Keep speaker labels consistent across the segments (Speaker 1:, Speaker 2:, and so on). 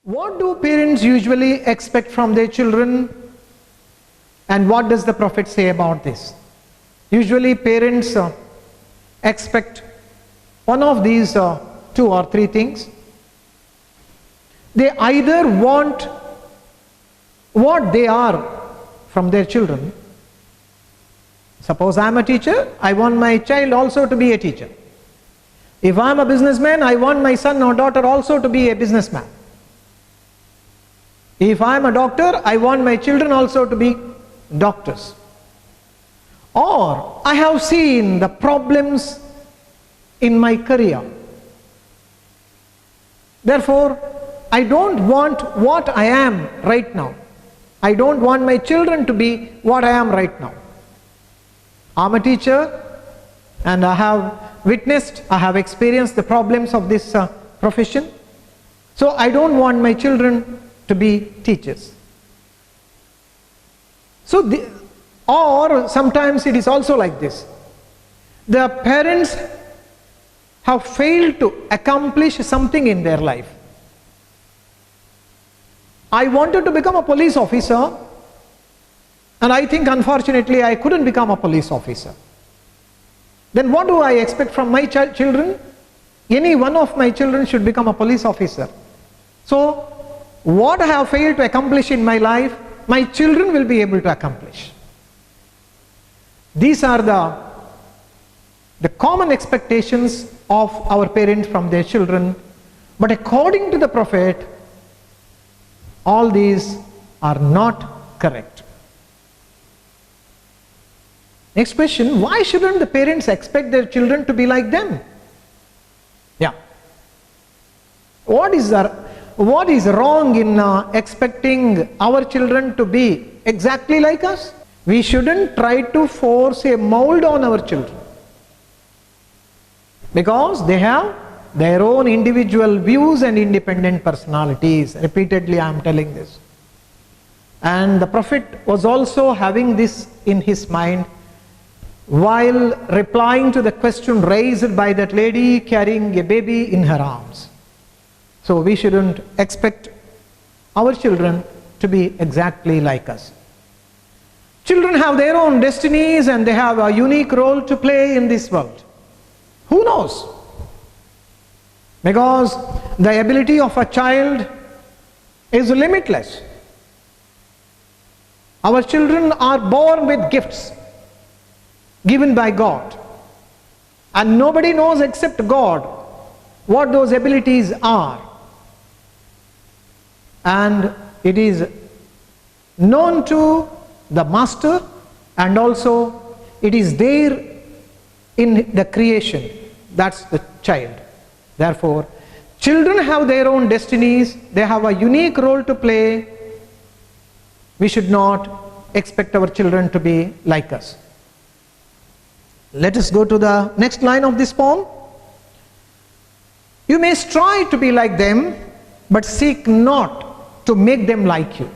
Speaker 1: What do parents usually expect from their children, and what does the Prophet say about this? Usually parents expect one of these two or three things. They either want what they are from their children. Suppose I am a teacher, I want my child also to be a teacher. If I am a businessman, I want my son or daughter also to be a businessman. If I am a doctor, I want my children also to be doctors. Or I have seen the problems in my career. Therefore, I don't want what I am right now. I don't want my children to be what I am right now. I am a teacher and I have experienced the problems of this profession. So I don't want my children to be teachers. Or sometimes it is also like this. The parents have failed to accomplish something in their life. I wanted to become a police officer, and I think unfortunately I couldn't become a police officer. Then what do I expect from my children? Any one of my children should become a police officer. So what I have failed to accomplish in my life, my children will be able to accomplish. These are the common expectations of our parents from their children. But according to the Prophet, all these are not correct. Next question, why shouldn't the parents expect their children to be like them? Yeah. What is wrong in expecting our children to be exactly like us? We shouldn't try to force a mold on our children, because they have their own individual views and independent personalities. Repeatedly I am telling this. And the Prophet was also having this in his mind while replying to the question raised by that lady carrying a baby in her arms. So we shouldn't expect our children to be exactly like us. Children have their own destinies and they have a unique role to play in this world. Who knows? Because the ability of a child is limitless. Our children are born with gifts given by God, and nobody knows except God what those abilities are. And it is known to the master, and also it is there in the creation. That's the child. Therefore, children have their own destinies. They have a unique role to play. We should not expect our children to be like us. Let us go to the next line of this poem. You may strive to be like them, but seek not to make them like you.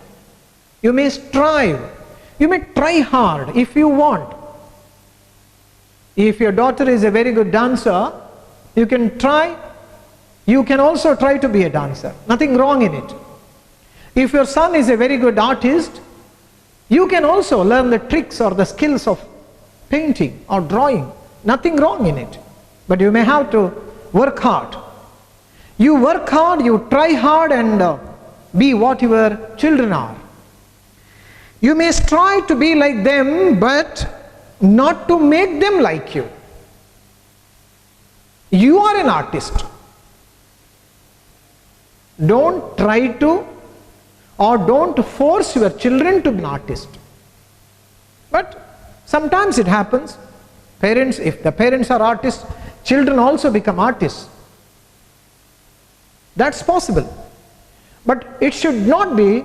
Speaker 1: You may strive. You may try hard if you want. If your daughter is a very good dancer, you can try. You can also try to be a dancer. Nothing wrong in it. If your son is a very good artist, you can also learn the tricks or the skills of painting or drawing. Nothing wrong in it. But you may have to work hard. You work hard, you try hard, and be what your children are. You may strive to be like them, but not to make them like you. You are an artist. Don't try to, or don't force your children to be an artist. But sometimes it happens. If the parents are artists, children also become artists. That's possible. But it should not be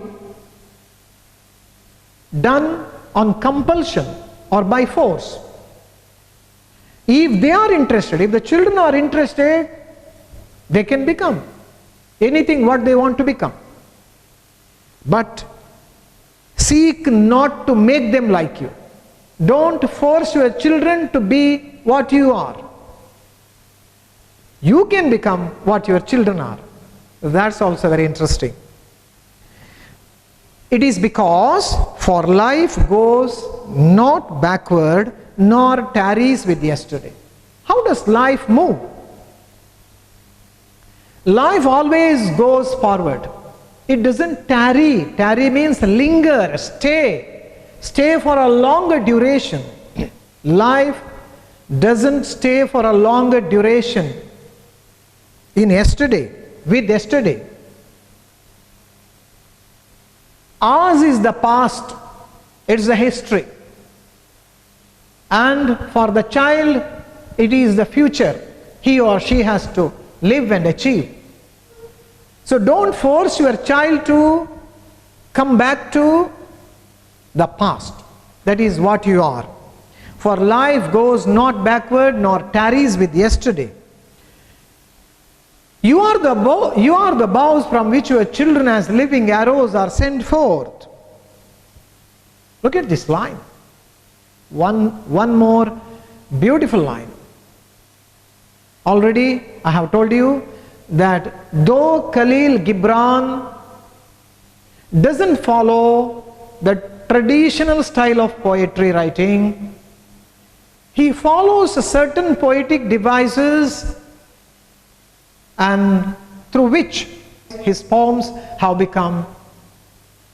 Speaker 1: done on compulsion or by force. If they are interested, if the children are interested, they can become anything what they want to become. But seek not to make them like you. Don't force your children to be what you are. You can become what your children are. That's also very interesting. It is because for life goes not backward nor tarries with yesterday. How does life move? Life always goes forward. It doesn't tarry. Tarry means linger, stay. Stay for a longer duration. Life doesn't stay for a longer duration in yesterday, with yesterday. Ours is the past, it's the history. And for the child, it is the future. He or she has to live and achieve. So don't force your child to come back to the past. That is what you are. For life goes not backward nor tarries with yesterday. You are the bows from which your children as living arrows are sent forth. Look at this line. One more beautiful line. Already I have told you that though Khalil Gibran doesn't follow the traditional style of poetry writing, he follows certain poetic devices and through which his poems have become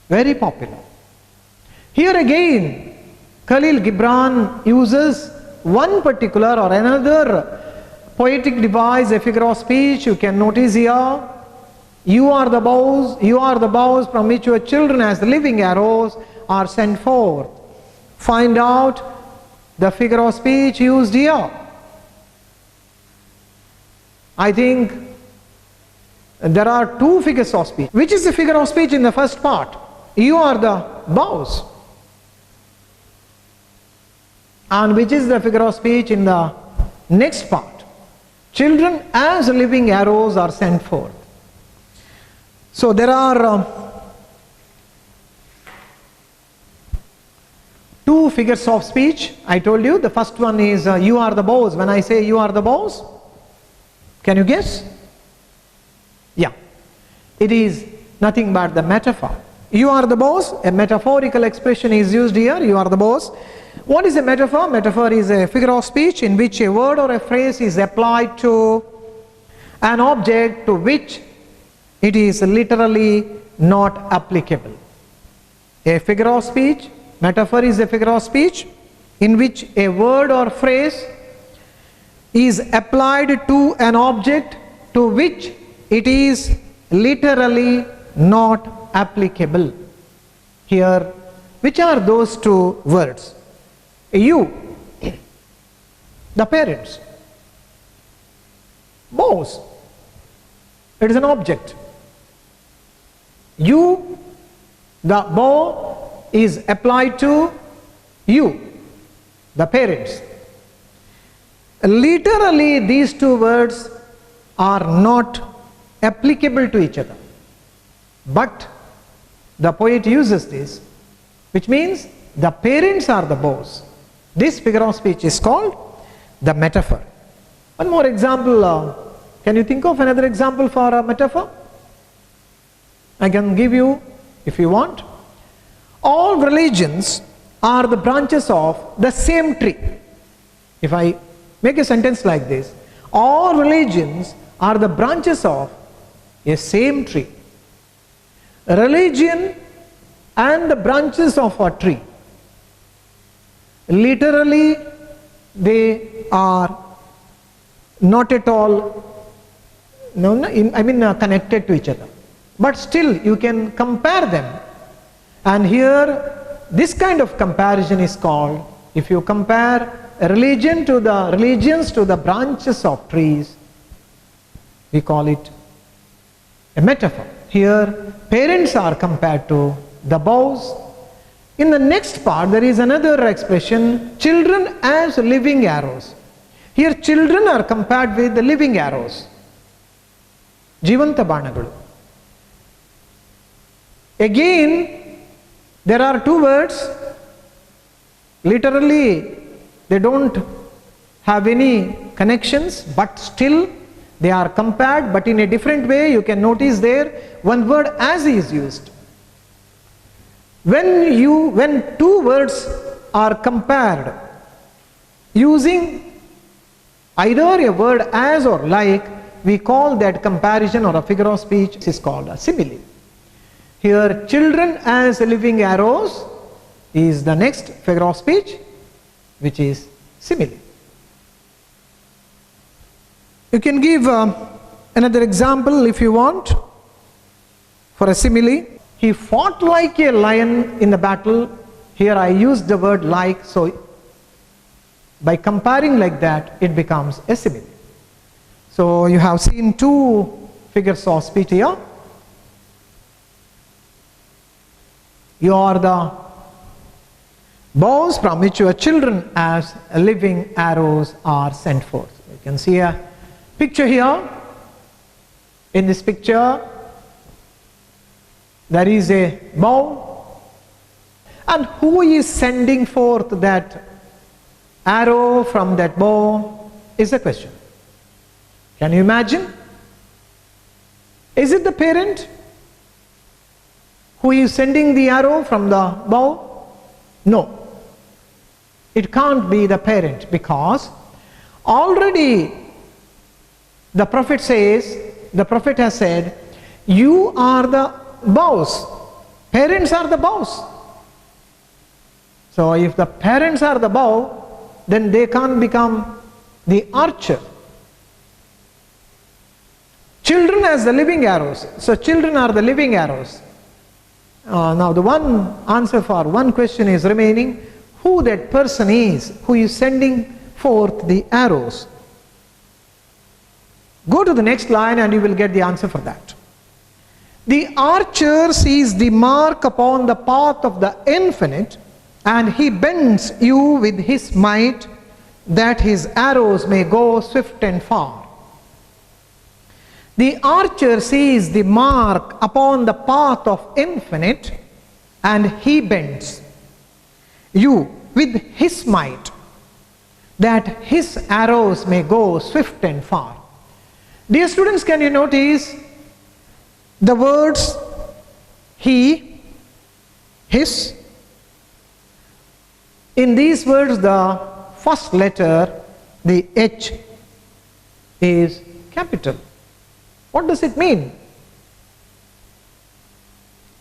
Speaker 1: very popular. Here again, Khalil Gibran uses one particular or another poetic device, a figure of speech. You can notice here, you are the bows from which your children as living arrows are sent forth. Find out the figure of speech used here. I think there are two figures of speech. Which is the figure of speech in the first part? You are the bows. And which is the figure of speech in the next part? Children as living arrows are sent forth. So there are two figures of speech. I told you the first one is you are the bows. When I say you are the bows, can you guess? Yeah, it is nothing but the metaphor. You are the bows, a metaphorical expression is used here, you are the bows. What is a metaphor? Metaphor is a figure of speech in which a word or a phrase is applied to an object to which it is literally not applicable. A figure of speech, metaphor is a figure of speech in which a word or phrase is applied to an object to which it is literally not applicable. Here, which are those two words? You, the parents. Bows, it is an object. You, the bow is applied to you, the parents. Literally, these two words are not applicable to each other. But the poet uses this, which means the parents are the bows. This figure of speech is called the metaphor. One more example. Can you think of another example for a metaphor? I can give you if you want. All religions are the branches of the same tree. If I make a sentence like this, all religions are the branches of a same tree. Religion and the branches of a tree, literally they are not at all connected to each other, but still you can compare them. And here this kind of comparison is called, if you compare a religions to the branches of trees, we call it a metaphor. Here parents are compared to the bows. In the next part there is another expression, children as living arrows. Here children are compared with the living arrows, Jivanta Banagalu. Again there are two words, literally they don't have any connections, but still they are compared, but in a different way. You can notice there one word as is used. When two words are compared using either a word as or like, we call that comparison or a figure of speech is called a simile. Here, children as living arrows is the next figure of speech, which is simile. You can give another example if you want for a simile. He fought like a lion in the battle. Here I used the word like, so by comparing like that, it becomes a simile. So you have seen two figures of speech here. You are the bows from which your children as living arrows are sent forth. You can see a picture here. In this picture, there is a bow, and who is sending forth that arrow from that bow is the question. Can you imagine? Is it the parent who is sending the arrow from the bow? No. It can't be the parent, because already the prophet has said, you are the bows. Parents are the bows. So if the parents are the bow, then they can't become the archer. Children as the living arrows. So children are the living arrows. Now the one answer for one question is remaining, who that person is who is sending forth the arrows. Go to the next line and you will get the answer for that. The archer sees the mark upon the path of the infinite, and he bends you with his might, that his arrows may go swift and far. The archer sees the mark upon the path of infinite, and he bends you with his might, that his arrows may go swift and far. Dear students, can you notice the words he, his? In these words, the first letter, the H, is capital. What does it mean?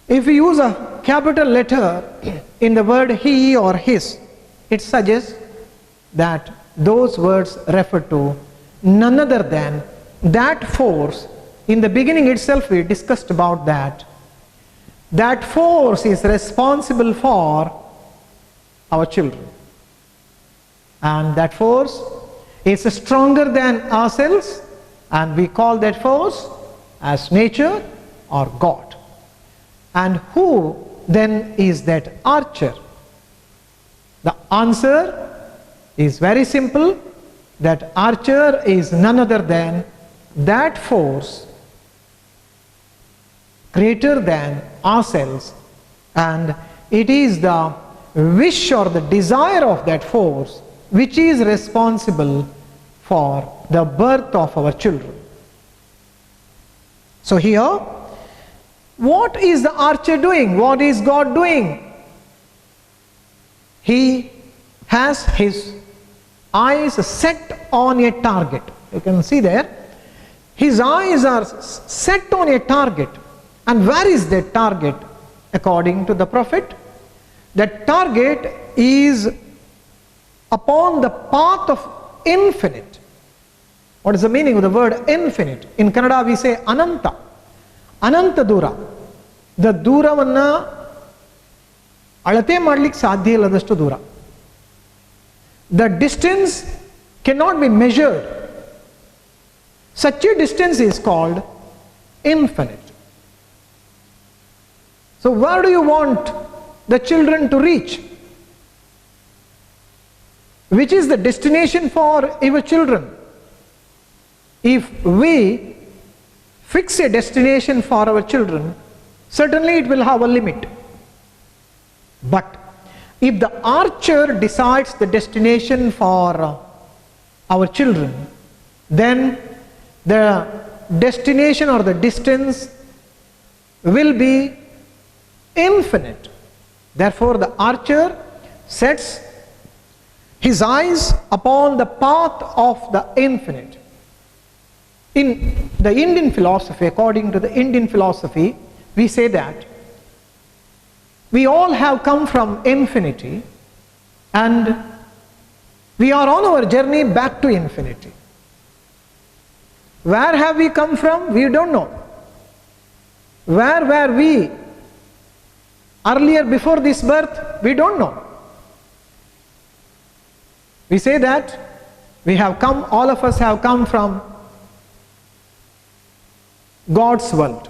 Speaker 1: If we use a capital letter in the word he or his, it suggests that those words refer to none other than that force. In the beginning itself we discussed about that. That force is responsible for our children. And that force is stronger than ourselves, and we call that force as nature or God. And who then is that archer? The answer is very simple. That archer is none other than that force greater than ourselves, and it is the wish or the desire of that force which is responsible for the birth of our children. So here, what is the archer doing? What is God doing? He has his eyes set on a target. You can see there, his eyes are set on a target. And where is that target? According to the prophet, that target is upon the path of infinite. What is the meaning of the word infinite? In Kannada we say Ananta. Ananta Dura. The Duravanna alate madlik sadhya illadashtu dura. The distance cannot be measured. Such a distance is called infinite. So where do you want the children to reach? Which is the destination for your children? If we fix a destination for our children, certainly it will have a limit. But if the archer decides the destination for our children, then the destination or the distance will be infinite. Therefore, the archer sets his eyes upon the path of the infinite. In the Indian philosophy, according to the Indian philosophy, we say that we all have come from infinity and we are on our journey back to infinity. Where have we come from? We don't know. Where were we earlier before this birth? We don't know. We say that we have come, all of us have come from God's world.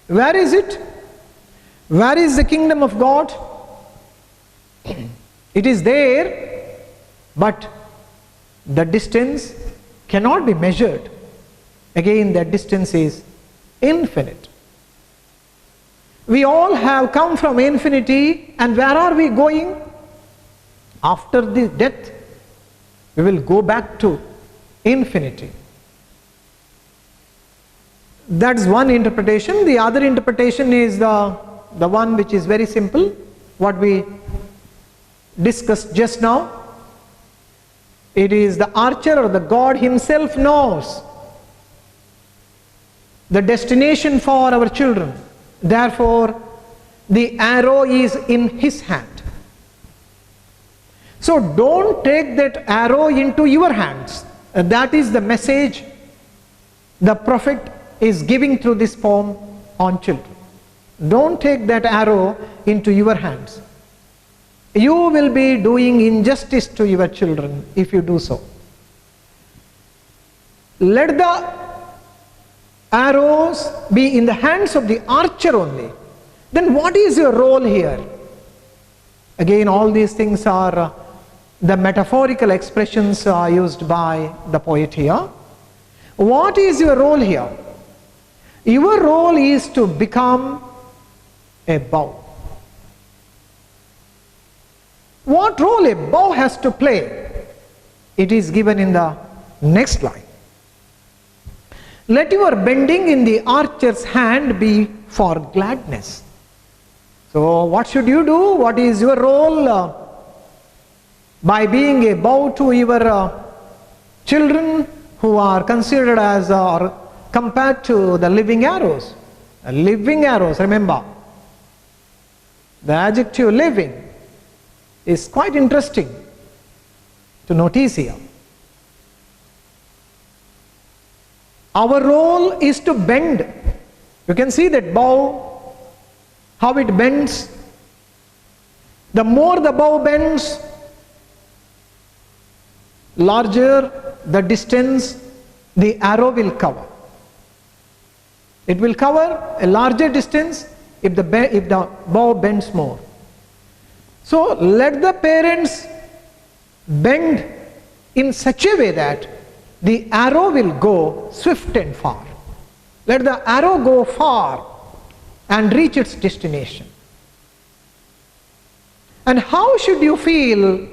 Speaker 1: Where is it? Where is the kingdom of God? It is there, but the distance cannot be measured. Again, that distance is infinite. We all have come from infinity, and where are we going? After the death, we will go back to infinity. That's one interpretation. The other interpretation is the one which is very simple, what we discussed just now. It is the archer or the God himself knows the destination for our children. Therefore, the arrow is in his hand. So don't take that arrow into your hands. That is the message the prophet is giving through this poem on children. Don't take that arrow into your hands. You will be doing injustice to your children if you do so. Let the arrows be in the hands of the archer only. Then what is your role here? Again, all these things are the metaphorical expressions used by the poet here. What is your role here? Your role is to become a bow. What role a bow has to play? It is given in the next line. Let your bending in the archer's hand be for gladness. So what should you do? What is your role? By being a bow to your children who are considered as or compared to the living arrows. Living arrows, remember. The adjective living is quite interesting to notice here. Our role is to bend. You can see that bow, how it bends. The more the bow bends, larger the distance the arrow will cover. It will cover a larger distance if the bow bends more. So let the parents bend in such a way that the arrow will go swift and far. Let the arrow go far and reach its destination. And how should you feel?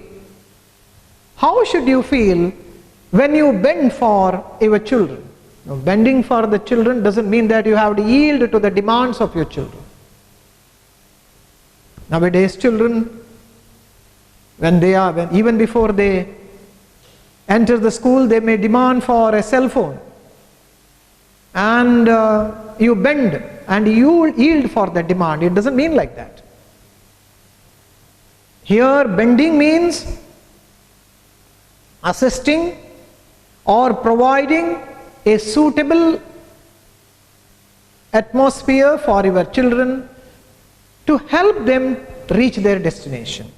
Speaker 1: How should you feel when you bend for your children? Now, bending for the children doesn't mean that you have to yield to the demands of your children. Nowadays, children, even before they enter the school, they may demand for a cell phone. And you bend and you yield for the demand. It doesn't mean like that. Here, bending means assisting or providing a suitable atmosphere for your children to help them reach their destination.